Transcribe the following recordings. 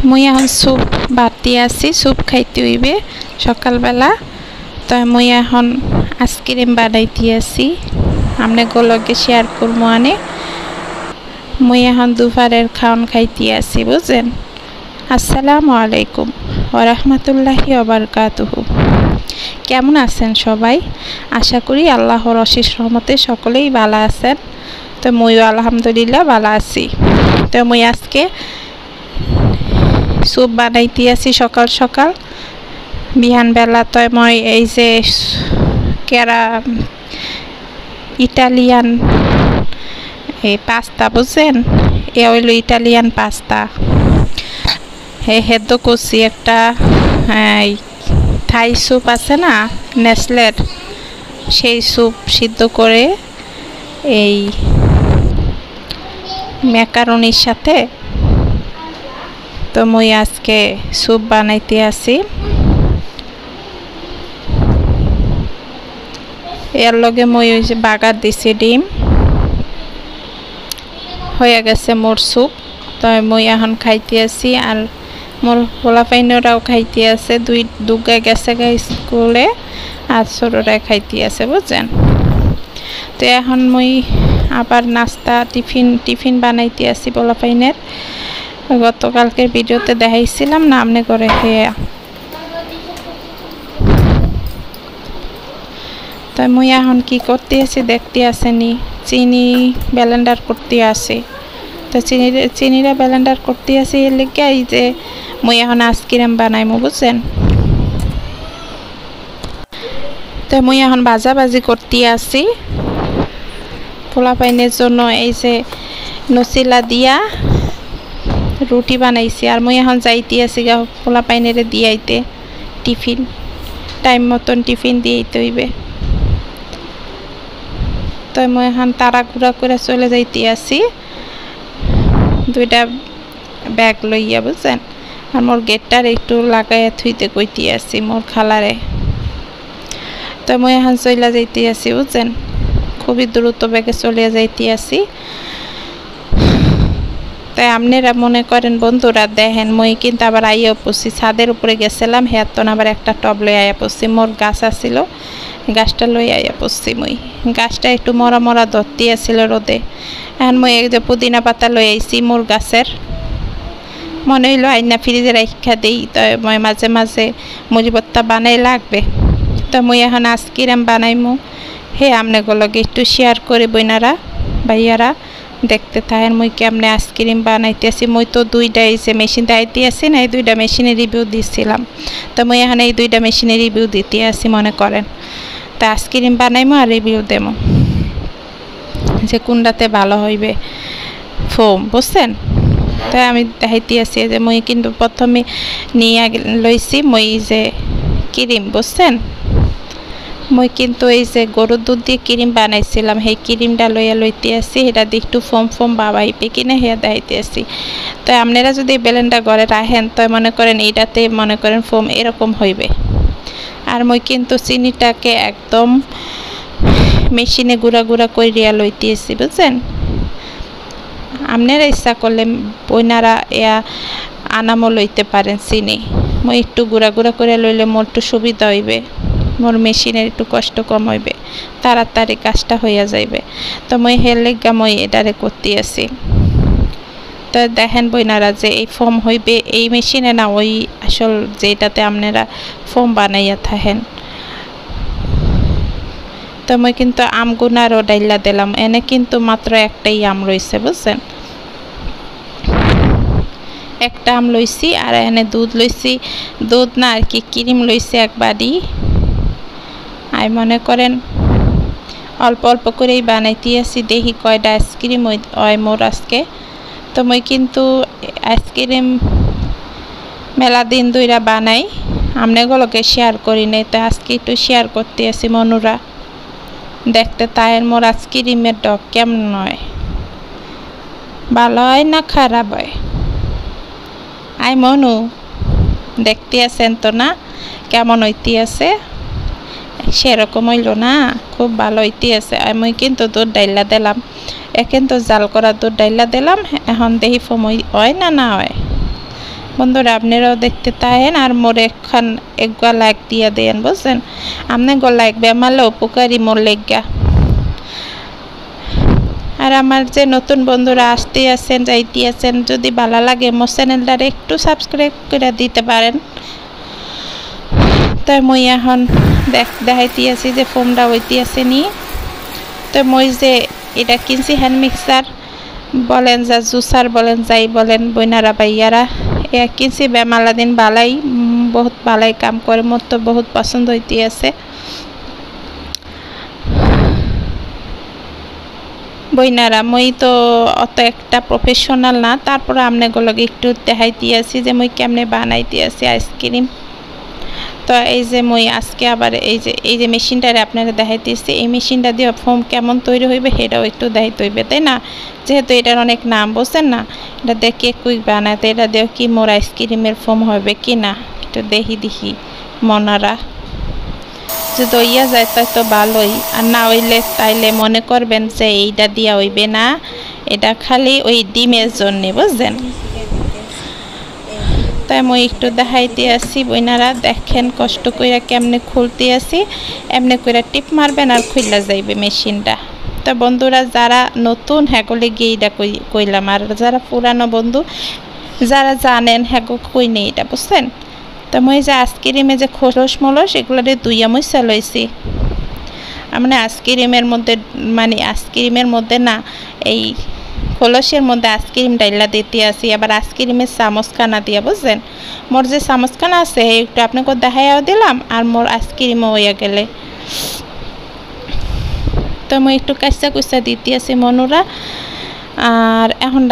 মুই এখন স্যুপ বাতি আছি, স্যুপ খাইতে হইবে সকালবেলা। তো মুই এখন আইসক্রিম বানাইতে আছি, আপনাদের শেয়ার করবো। মুই এখন দুপুরের খাওয়ান খাইতে আছি, বুঝছেন। আসসালামু আলাইকুম ওয়া রাহমাতুল্লাহি ওয়া বারাকাতুহু। কেমন আছেন সবাই? আশা করি আল্লাহর অশেষ রহমতে সকলেই ভালো আছেন। তো মুইও আলহামদুলিল্লাহ ভালো আছি। তো মুই আজকে স্যুপ বানাইতে আছি সকাল সকাল বিহানবেলা। তো মই এই যে ইটালিয়ান এই পাস্তা, বুঝছেন, এ হইল ইটালিয়ান পাস্তা। হেদ্দ করছি একটা থাই স্যুপ আছে না নেসলের, সেই স্যুপ সিদ্ধ করে এই ম্যাকারনির সাথে। তো মুই আজকে স্যুপ বানাইতে আছি। এর লগে মুই ওই যে বাগার দিছি ডিম, হয়ে গেছে মোর স্যুপ। তো মুই এখন খাইতে আছি, আর মোর পোলাপাইনরাও খাইতে আছে। দুগা গেছে গা স্কুলে, আর ছোটরা খাইতে আছে, বুঝছেন। তো এখন মুই আবার নাস্তা টিফিন বানাইতে আছি পোলাপাইনের। গতকালকের ভিডিওতে দেখাইছিলাম না আপনি করে হেয়া। তো মুই এখন কি করতে আছি দেখতে আসেনি, চিনি ব্লেন্ডার করতে আসি। তো চিনিটা ব্লেন্ডার করতে আসি এর লেগে এই যে মুই এখন আইসক্রিম বানাইমু, বুঝছেন। তো মুই এখন ভাজাভাজি করতে আসি পোলাপাইনের জন্য। এই যে নসিলা দিয়া রুটি বানাইছি, আর মুই এখন যাইতে আছি গা পোলাপাইনের দিয়াইতে টিফিন। টাইম মতন টিফিন দিয়েইতে হইবে। তো মুই এখন তাড়াহুড়া করে চলে যাইতে আছি দুইটা ব্যাগ লইয়া, বুঝছেন। আর মোর গেটটার একটু লাগাইয়া থুইতে কইতে আছি মোর খালারে। তো মুই এখন চলে যাইতে আছি, বুঝছেন, খুবই দ্রুত ব্যাগে চলে যাইতে আছি। তাই আপনারা মনে করেন বন্ধুরা দেখেন, মুই কিন্তু আবার আইয়া পড়ছি ছাদের উপরে গেছিলাম, হেতন আবার একটা টব লই আইয়া পড়ছি। মোর গাছ আসিল, গাছটা লই আইয়া পড়ছি। মুই গাছটা একটু মরা মরা ধরতে আসিল রোদে। এখন মুই এক যে পুদিনা পাতা লই আইছি মোর গাছের, মনে হইলো আইনা ফ্রিজে রাখা দেই। তো মই মাঝে মাঝে মুড়িভর্তা বানাই লাগবে। তো মুই এখন আইসক্রিম বানাইমু, হে আপনাগুলোকে একটু শেয়ার করে বইনারা ভাইয়ারা দেখতে থাকেন মুই কেমনে আইসক্রিম বানাইতেছি। মুই তো দুইটা এই যে মেশিন দাইতে আছি না, এই দুইটা মেশিনের রিভিউ দিছিলাম। তো মুই এখন এই দুইটা মেশিনের রিভিউ দিতে আছি মনে করেন। তা আইসক্রিম বানাইমু আর রিভিউ দেবো যে কোনটাতে ভালো হইবে ফোম, বুঝছেন। তাই আমি দেখাইতে আছি যে মুই কিন্তু প্রথমে নিয়ে লইছি মুই যে ক্রিম, বুঝছেন। মুই কিন্তু এই যে গরুর দুধ দিয়ে ক্রিম বানাইছিলাম, সেই ক্রিমটা লইতে আসি। এটা দিয়ে একটু ফোম বাবাইবে কিনা হেয়া দেখাইতে আসি। তো আপনারা যদি ব্লেন্ডার করে রাখেন তো মনে করেন এইটাতে মনে করেন ফোম এরকম হইবে। আর মুই কিন্তু চিনিটাকে একদম মেশিনে গুঁড়া করিয়া লইতে আসি, বুঝছেন। আপনারা ইচ্ছা করলে বইনারা আনামও লইতে পারেন চিনি। মুই একটু গুঁড়া করে লইলে মোর একটু সুবিধা হইবে, মোর মেশিনের একটু কষ্ট কম হইবে, তাড়াতাড়ি কাজটা হইয়া যাইবে। তো মুই হের লেগা মুই এটারে করতে আছি। তো দেখেন বইনারা যে এই ফোম হইবে এই মেশিনে না, ওই আসল যেটাতে আপনারা ফোম বানাইয়া থাকেন। তো মুই কিন্তু আমগুনারও ডাইলা দিলাম, এনে কিন্তু মাত্র একটাই আম রয়েছে, বুঝছেন। একটা আম লইছি, আর এনে দুধ লইছি, দুধ না আর কি ক্রিম লইছি এক বাড়ি। আর মনে করেন অল্প অল্প করেই বানাইতে আছি, দেখি কয়টা আইসক্রিম হয় মোর আজকে। তো মুই কিন্তু আইসক্রিম মেলা দিন দুইরা বানাই, আপনাগুলোকে শেয়ার করি নাই। তো আজকে একটু শেয়ার করতে আছি মনুরা দেখতে তাইয়ের মোর আইসক্রিমের ডগ কেমন হয়, ভালো হয় না খারাপ হয়। আই মনু দেখতে আছেন তো না কেমন হইতে আছে, সেরকম হইল না, খুব ভালো হইতে আছে। আমি কিন্তু দুধ ডাইলা দিলাম, কিন্তু জাল করা দুধ ডাইলা দিলাম। এখন দেখি ফোম হয় না হয়, বন্ধুরা আপনারাও দেখতে তাহেন আর মোর একখান একবার লাইক দিয়া দেন বুঝছেন আপনি গো লাইক বেমালে উপকারী মোর লেগা আর আমার যে নতুন বন্ধুরা আসতে আছেন যাইতে আছেন যদি ভালো লাগে মোর চ্যানেলটারে একটু সাবস্ক্রাইব করে দিতে পারেন তাই মই এখন দেখাইতে আছি যে ফোমটা হইতে আছে নি তো মই যে এটা কিনছি হ্যান্ড মিক্সার বলেন যা জুসার বলেন যাই বলেন বইনারা ভাইয়ারা এ কিনছি বেমালা দিন বালাই বহুত বালাই কাম করে মোর তো বহুত পছন্দ হইতে আছে বইনারা মই তো অত একটা প্রফেশনাল না তারপর আমনেগুলোকে একটু দেখাইতে আছি যে মই কেমনে বানাইতে আছি আইসক্রিম তো এই যে মই আজকে আবার এই যে মেশিনটারে আপনারা দেখাইতেছি এই মেশিনটা দিয়ে ফোম কেমন তৈরি হইবে সেটাও একটু দেখাইতে হইবে তাই না যেহেতু এটার অনেক নাম বুঝছেন না এটা দেখে কুইক বানাতে এটা দিয়ে কি মোর আইসক্রিমের ফোম হবে কি না একটু দেখি মনারা যদি হইয়া যায় তাই তো ভালোই আর না হইলে তাইলে মনে করবেন যে এইটা দিয়া হইবে না এটা খালি ওই ডিমের জন্য বুঝছেন তাই মই একটু দেখাইতে আসি বইনারা দেখেন কষ্ট কইরা কেমনে খুলতে আসি এমনি কইরা টিপ মারবেন আর খুইলা যাইবে মেশিনটা তো বন্ধুরা যারা নতুন হ্যাগলে গিয়ে এটা কইলাম আর যারা পুরানো বন্ধু যারা জানেন হ্যাগো কই নেই এটা বুঝছেন তো মই যে আইসক্রিমে যে খোলস মলস এগুলো দুইয়া মই চালাইছি মানে আইসক্রিমের মধ্যে না এই খোলসের মধ্যে আইসক্রিম ডাইলা দিতে আসি আবার আইসক্রিমের চামচখানা দিয়া বুঝছেন মোর যে চামচখানা আছে একটু আপনাকে দেখাইয়াও দিলাম আর মোর আইসক্রিমও হইয়া গেলে তো মই একটু কাঁচা কুচা দিতে আসি মনুরা আর এখন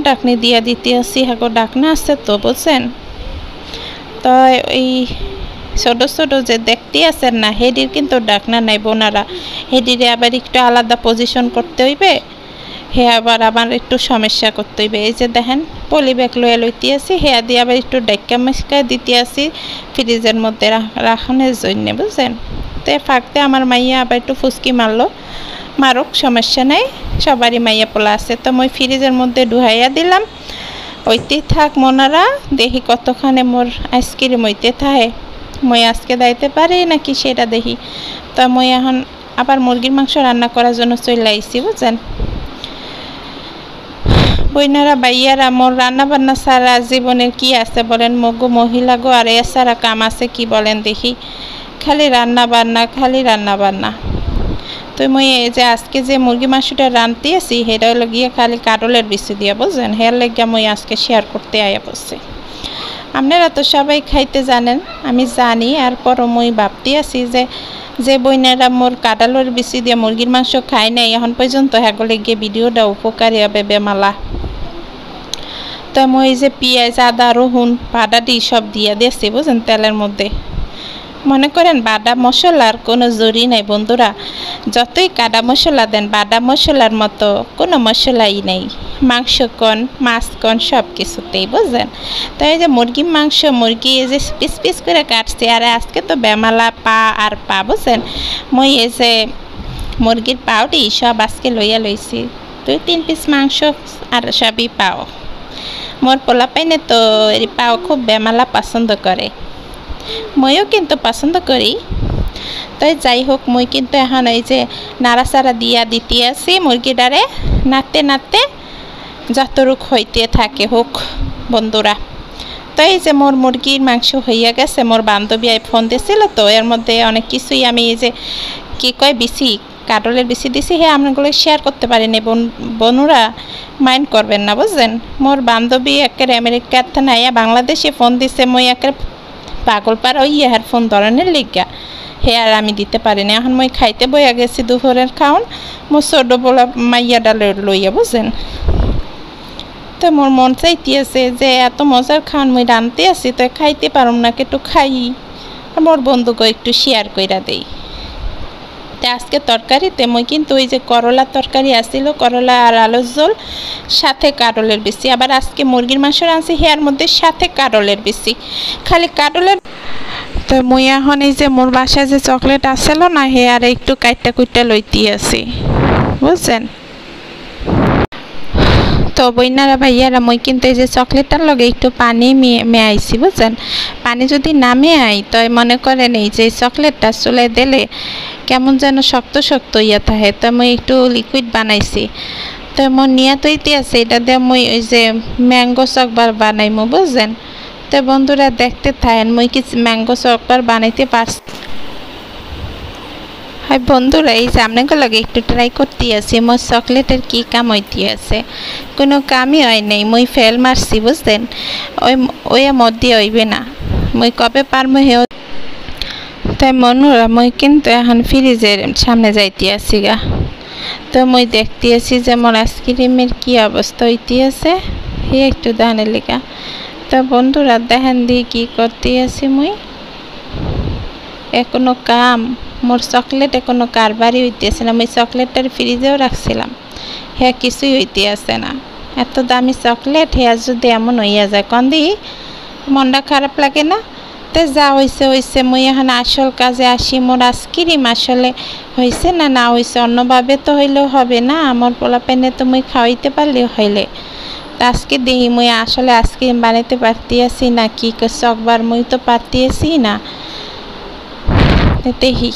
ডাকনি দিয়া দিতে আসি হ্যাঁ ডাকনা আছে তো বুঝছেন তো এই ছোট ছোট যে দেখতে আছেন না হেডির কিন্তু ডাকনা নাই বোনারা হেডিরে আবার একটু আলাদা পজিশন করতে হইবে হে আবার আমার একটু সমস্যা করতে হইবে এই যে দেখেন পলি ব্যাগ লইতে আসি হেয়া দিয়ে আবার একটু ডাক্কা মাস্কা দিতে আসি ফ্রিজের মধ্যে রাখানোর জন্য বুঝছেন তো ফাঁকতে আমার মাইয়া আবার একটু ফুসকি মারুক সমস্যা নাই সবারই মাইয়া পোলা আছে তো মই ফ্রিজের মধ্যে ডুহাইয়া দিলাম ওইতে থাক মনারা দেখি কতখানে মোর আইসক্রিম হইতে থাকে মই আজকে দাইতে পারি নাকি সেটা দেখি তো মই এখন আবার মুরগির মাংস রান্না করার জন্য চলে আইছি বুঝছেন বইনারা ভাইয়ারা মোর রান্না বান্না সারা জীবনের কি আছে বলেন মগো মহিলা গো আর এছাড়া কাম আছে কি বলেন দেখি খালি রান্না বান্না তো মই এই যে আজকে যে মুরগি মাংসটা রাঁধতে আছি সেটা হলো গিয়ে খালি কাটলের বিচি দিয়া বুঝছেন হেয়ার লেগিয়া মই আজকে শেয়ার করতে আয়া পড়ছি আপনারা তো সবাই খাইতে জানেন আমি জানি আর পর মই ভাবতে আছি যে বইনারা মোর কাঁঠালের বিচি দিয়ে মুরগির মাংস খাই নাই এখন পর্যন্ত হ্যাগলে গিয়ে ভিডিওটা উপকারী হবে বেমালা তো মই যে পেঁয়াজ আদা রসুন বাটাটি সব দিয়া দিয়েছি বুঝছেন তেলের মধ্যে মনে করেন বাটা মশলার কোনো জরি নাই বন্ধুরা যতই কাটা মশলা দেন বাটা মশলার মতো কোনো মশলাই নেই মাংস কন মাছ কন সব কিছুতেই বুঝলেন তো এই যে মুরগির মাংস মুরগি এই যে পিস পিস করে কাটছি আর আজকে তো বেমালা পা বুঝছেন মই এই যে মুরগির পাউটি সব আজকে লইছি 2-3 পিস মাংস আর সবই পাও মোর পোলা পাইনে তো এই পাও খুব বেমালা পছন্দ করে মইও কিন্তু পছন্দ করি তো যাই হোক মই কিন্তু এখন এই যে নাড়াচাড়া দিয়া দিতে আছি মুরগিটারে নাড়তে যতটুক হইতে থাকে হোক বন্ধুরা তো এই যে মোর মুরগির মাংস হইয়া গেছে মোর বান্ধবী ফোন দিয়েছিল তো এর মধ্যে অনেক কিছুই আমি এই যে কি কয় বিচি কাটলের বিচি দিছি হ্যাঁ আপনাগুলো শেয়ার করতে পারিনি বনুরা মাইন্ড করবেন না বুঝলেন মোর বান্ধবী একের আমেরিকার থেকে আইয়া বাংলাদেশে ফোন দিছে মই একের পাগল পার ওই ইহার ফোন ধরনের লিগা হে আর আমি দিতে পারিনি এখন মই খাইতে বইয়া গেছি দুপুরের খাওন মোর ছোট বলা মাইয়াডা লইয়া বুঝছেন তো মোর মন চাইতে আছে যে এত মজার খাওয়ান মই রাঁধতে আছি তো খাইতে পারম না একটু খাই মোর বন্ধুকে একটু শেয়ার কইরা দেই তো আজকে তরকারিতে মই কিন্তু ওই যে করলা তরকারি আসছিল করলা আর আলুর ঝোল সাথে কাটলের বিচি আবার আজকে মুরগির মাংস রাঁধছি হেয়ার মধ্যে সাথে কাটলের বিচি খালি কাটলের তো মই এখন এই যে মোর বাসায় যে চকলেট আসছিল না হেয়ার একটু কাইটা কুইটা লইতে আছি বুঝছেন তো বইনারা ভাইয়ারা মই কিন্তু এই যে চকলেটটার লগে একটু পানি মেয়াইছি বুঝছেন। পানি যদি না মেয়াই তো মনে করেন এই যে চকলেটটা চুলে দিলে কেমন যেন শক্ত শক্ত ইয়া থাকে, তো মই একটু লিকুইড বানাইছি। তো মোর নিয়া তৈতে আছে এটা দিয়ে মই ওই যে ম্যাঙ্গো চকবার বানাইমু বুঝছেন। তো বন্ধুরা দেখতে থাকেন মই কি ম্যাঙ্গো চকবার বানাইতে পারছি। হাই বন্ধুরা এই যে আপনাকে লগে একটু ট্রাই করতে আছি মোর চকলেটের কি কাম হইতে আছে, কোনো কামই হয় নাই, মই ফেল মারছি বুঝলেন। ওই মধ্যে হইবে না, মই কবে পারমু হে। তাই মনুরা মই কিন্তু এখন ফ্রিজের সামনে যাইতে আছি গা। তো মই দেখতে আছি যে মোর আইসক্রিমের কি অবস্থা হইতে আছে, হে একটু দানের লিগা। তো বন্ধুরা দেখেন দিয়ে কি করতে আছি মই, এখনো কাম মোর চকলেট এখনো কারবারই হইতেছে না। মই চকলেটটার ফ্রিজেও রাখছিলাম, হ্যাঁ কিছুই হইতে আছে না। এত দামি চকলেট হ্যাঁ যদি এমন হইয়া যায় কন দি মনটা খারাপ লাগে না। তো যা হয়েছে হয়েছে, মই এখন আসল কাজে আসি। মোর আইসক্রিম আসলে হয়েছে না না হয়েছে অন্যভাবে তো হইলেও হবে না, আমার পোলাপাইনে তো মই খাওয়াইতে পারলে হইলে। তো আজকে দেখি মই আসলে আইসক্রিম বানাইতে পারতে আছি না কি চকবার মই তো পারতে আছি না, দেখি।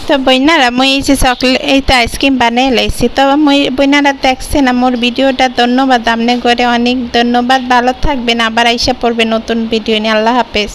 তো বইনারা মই এই যে চকলেট এই তো আইসক্রিম বানিয়ে লাইছি। তো মই বইনারা দেখছেন আমার ভিডিওটা, ধন্যবাদ। আপনি করে অনেক ধন্যবাদ, ভালো থাকবেন, আবার আইসা পড়বে নতুন ভিডিও নিয়ে। আল্লাহ হাফেজ।